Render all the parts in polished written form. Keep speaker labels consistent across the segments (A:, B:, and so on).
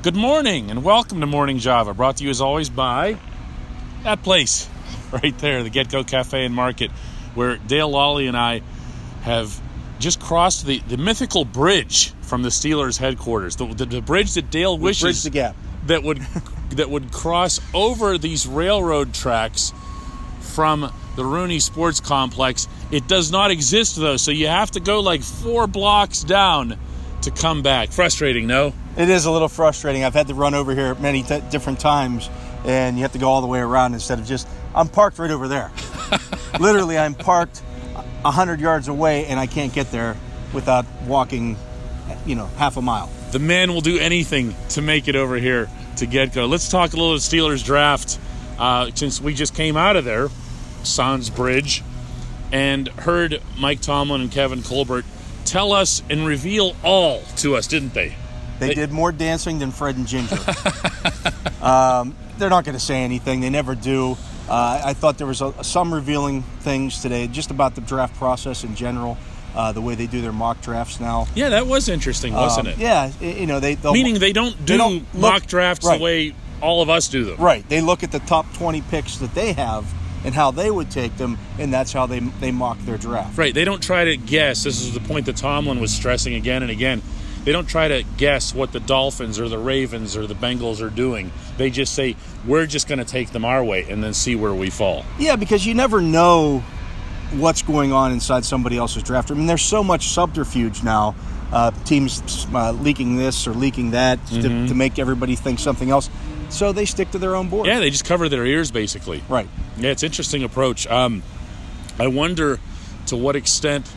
A: Good morning and welcome to Morning Java, brought to you as always by that place right there, the Get Go Cafe and Market, where Dale, Lolley, and I have just crossed the mythical bridge from the Steelers headquarters, the bridge that Dale wishes
B: bridge the gap.
A: that would cross over these railroad tracks from the Rooney Sports Complex. It does not exist, though, so you have to go like 4 blocks down to come back. Frustrating, no?
B: It is a little frustrating. I've had to run over here many different times, and you have to go all the way around instead of just... I'm parked right over there. Literally, I'm parked 100 yards away, and I can't get there without walking, half a mile.
A: The man will do anything to make it over here to Get Go. Let's talk a little Steelers draft, since we just came out of there, Sans Bridge, and heard Mike Tomlin and Kevin Colbert tell us and reveal all to us, didn't they?
B: They did more dancing than Fred and Ginger. They're not going to say anything. They never do. I thought there was some revealing things today just about the draft process in general, the way they do their mock drafts now.
A: Yeah, that was interesting, wasn't it?
B: Yeah,
A: meaning they don't do mock drafts the way all of us do them.
B: Right. They look at the top 20 picks that they have and how they would take them, and that's how they mock their draft.
A: Right. They don't try to guess. This is the point that Tomlin was stressing again and again. They don't try to guess what the Dolphins or the Ravens or the Bengals are doing. They just say, we're just going to take them our way and then see where we fall.
B: Yeah, because you never know what's going on inside somebody else's draft. I mean, there's so much subterfuge now. Teams leaking this or leaking that to make everybody think something else. So they stick to their own board.
A: Yeah, they just cover their ears, basically.
B: Right.
A: Yeah, it's an interesting approach. I wonder to what extent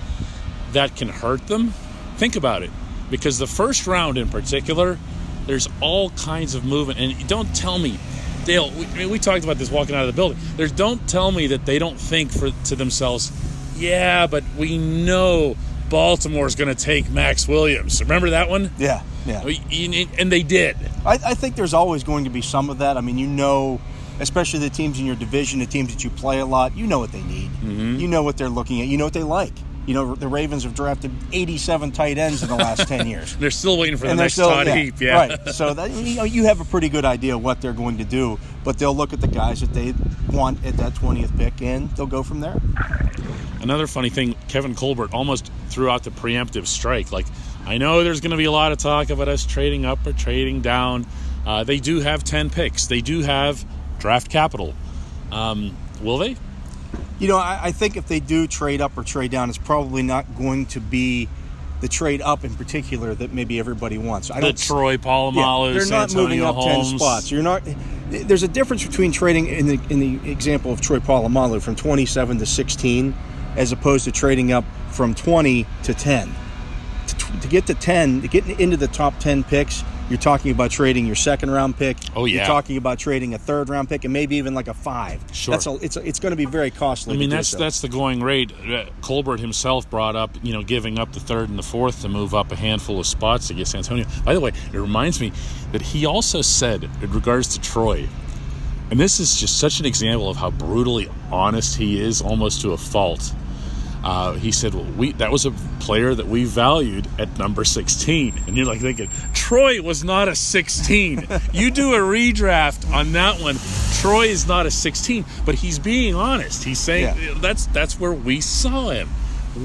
A: that can hurt them. Think about it. Because the first round in particular, there's all kinds of movement. And don't tell me, Dale, we talked about this walking out of the building. Don't tell me that they don't think to themselves, yeah, but we know Baltimore's going to take Max Williams. Remember that one?
B: Yeah.
A: And they did.
B: I think there's always going to be some of that. I mean, especially the teams in your division, the teams that you play a lot, you know what they need. Mm-hmm. You know what they're looking at. You know what they like. The Ravens have drafted 87 tight ends in the last 10 years.
A: They're still waiting for the next Todd Heap. Yeah.
B: Right. So that, you have a pretty good idea what they're going to do, but they'll look at the guys that they want at that 20th pick, and they'll go from there.
A: Another funny thing, Kevin Colbert almost threw out the preemptive strike. Like, I know there's going to be a lot of talk about us trading up or trading down. They do have 10 picks. They do have draft capital. Will they?
B: I think if they do trade up or trade down, it's probably not going to be the trade up in particular that maybe everybody wants.
A: Troy Polamalu,
B: they're not moving up
A: Holmes.
B: 10 spots. There's a difference between trading in the example of Troy Polamalu from 27 to 16, as opposed to trading up from 20 to 10. To get to 10, to get into the top 10 picks, you're talking about trading your second-round pick.
A: Oh, yeah.
B: You're talking about trading a third-round pick and maybe even like a 5.
A: Sure.
B: It's going to be very costly.
A: I mean, that's the going rate. Colbert himself brought up, giving up the third and the fourth to move up a handful of spots to get San Antonio. By the way, it reminds me that he also said, in regards to Troy, and this is just such an example of how brutally honest he is, almost to a fault. He said, that was a player that we valued at number 16. And you're like thinking, Troy was not a 16. You do a redraft on that one. Troy is not a 16. But he's being honest. He's saying that's where we saw him.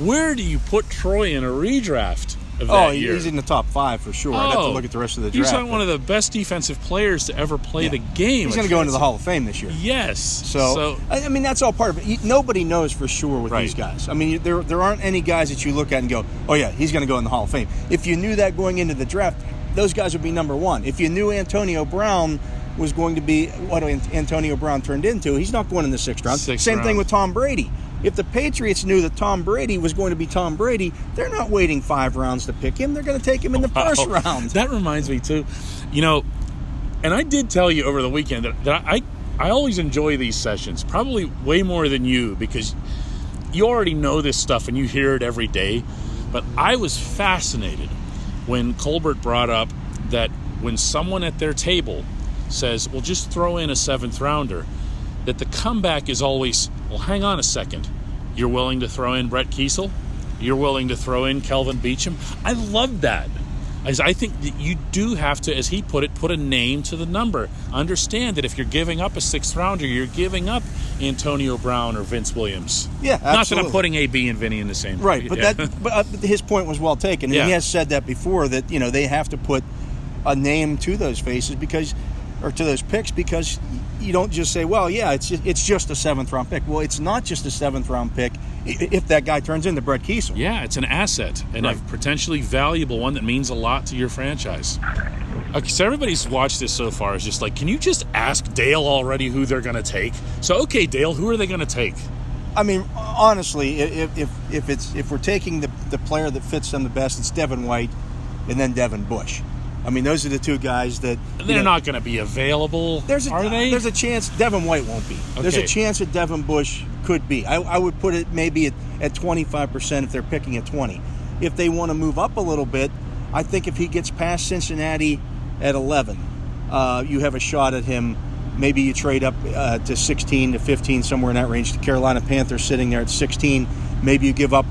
A: Where do you put Troy in a redraft of that year?
B: He's in the top 5 for sure. I'd have to look at the rest of the draft.
A: He's not one of the best defensive players to ever play the game.
B: He's going to go into the Hall of Fame this year.
A: Yes.
B: So I mean, that's all part of it. Nobody knows for sure with these guys. I mean, there aren't any guys that you look at and go, oh, yeah, he's going to go in the Hall of Fame. If you knew that going into the draft, those guys would be number 1. If you knew Antonio Brown was going to be what Antonio Brown turned into, he's not going in the 6th round. Same thing with Tom Brady. If the Patriots knew that Tom Brady was going to be Tom Brady, they're not waiting 5 rounds to pick him. They're going to take him in the first round.
A: That reminds me, too. And I did tell you over the weekend that I always enjoy these sessions, probably way more than you, because you already know this stuff and you hear it every day. But I was fascinated when Colbert brought up that when someone at their table says, well, just throw in a 7th rounder, that the comeback is always, well, hang on a second. You're willing to throw in Brett Kiesel? You're willing to throw in Kelvin Beachum? I love that. As I think that you do have to, as he put it, put a name to the number. Understand that if you're giving up a 6th rounder, you're giving up Antonio Brown or Vince Williams.
B: Yeah, absolutely.
A: Not that I'm putting AB and Vinny in the same.
B: Right, but but his point was well taken. And he has said that before, that they have to put a name to those faces or to those picks, because you don't just say, well, yeah, it's just a 7th round pick. Well, it's not just a 7th round pick if that guy turns into Brett Kiesel.
A: Yeah, it's an asset and a potentially valuable one that means a lot to your franchise. Okay, so everybody's watched this so far is just like, can you just ask Dale already who they're going to take? So, okay, Dale, who are they going to take?
B: I mean, honestly, if we're taking the player that fits them the best, it's Devin White and then Devin Bush. I mean, those are the two guys that...
A: They're not going to be available, are they?
B: There's a chance Devin White won't be. Okay. There's a chance that Devin Bush could be. I would put it maybe at 25% if they're picking at 20. If they want to move up a little bit, I think if he gets past Cincinnati at 11, you have a shot at him. Maybe you trade up to 16 to 15, somewhere in that range. The Carolina Panthers sitting there at 16. Maybe you give up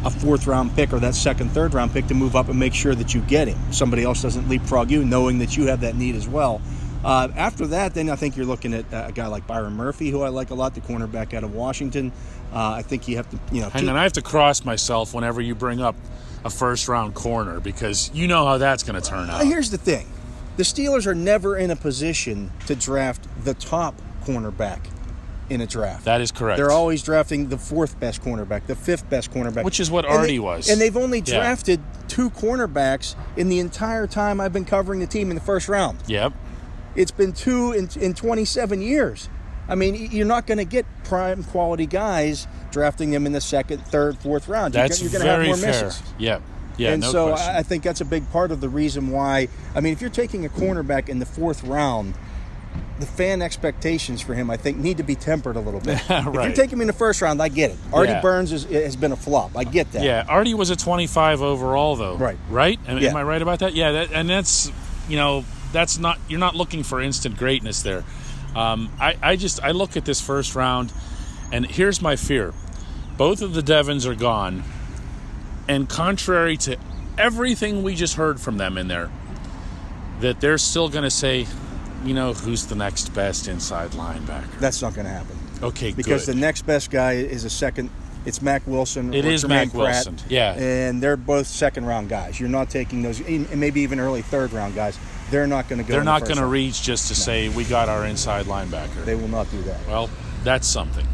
B: a 4th round pick or that 2nd, 3rd round pick to move up and make sure that you get him. Somebody else doesn't leapfrog you, knowing that you have that need as well. After that, then I think you're looking at a guy like Byron Murphy, who I like a lot, the cornerback out of Washington. I think you have to,
A: Hang on, I have to cross myself whenever you bring up a 1st round corner, because you know how that's going to turn out.
B: Here's the thing. The Steelers are never in a position to draft the top cornerback in a draft.
A: That is correct.
B: They're always drafting the 4th best cornerback, the 5th best cornerback.
A: Which is what Artie was.
B: And they've only drafted 2 cornerbacks in the entire time I've been covering the team in the 1st round.
A: Yep.
B: It's been 2 in 27 years. I mean, you're not going to get prime quality guys drafting them in the 2nd, 3rd, 4th round.
A: That's
B: you're going to have more misses.
A: Yep. Yeah,
B: and
A: no
B: so
A: question.
B: I think that's a big part of the reason why. I mean, if you're taking a cornerback in the 4th round, the fan expectations for him, I think, need to be tempered a little bit.
A: Right.
B: If you're taking him in the 1st round, I get it. Artie Burns has been a flop. I get that.
A: Yeah, Artie was a 25 overall, though.
B: Right.
A: Right? Am I right about that? Yeah, that's that's not, you're not looking for instant greatness there. I look at this 1st round, and here's my fear. Both of the Devons are gone, and contrary to everything we just heard from them in there, that they're still going to say, who's the next best inside linebacker?
B: That's not going to happen.
A: Okay,
B: because
A: good.
B: the next best guy is a 2nd. It's Mac Wilson.
A: It is Mac Wilson. Yeah,
B: and they're both 2nd round guys. You're not taking those, and maybe even early 3rd round guys. They're not going to go.
A: They're not going to reach just to say we got our inside linebacker.
B: They will not do that.
A: Well, that's something.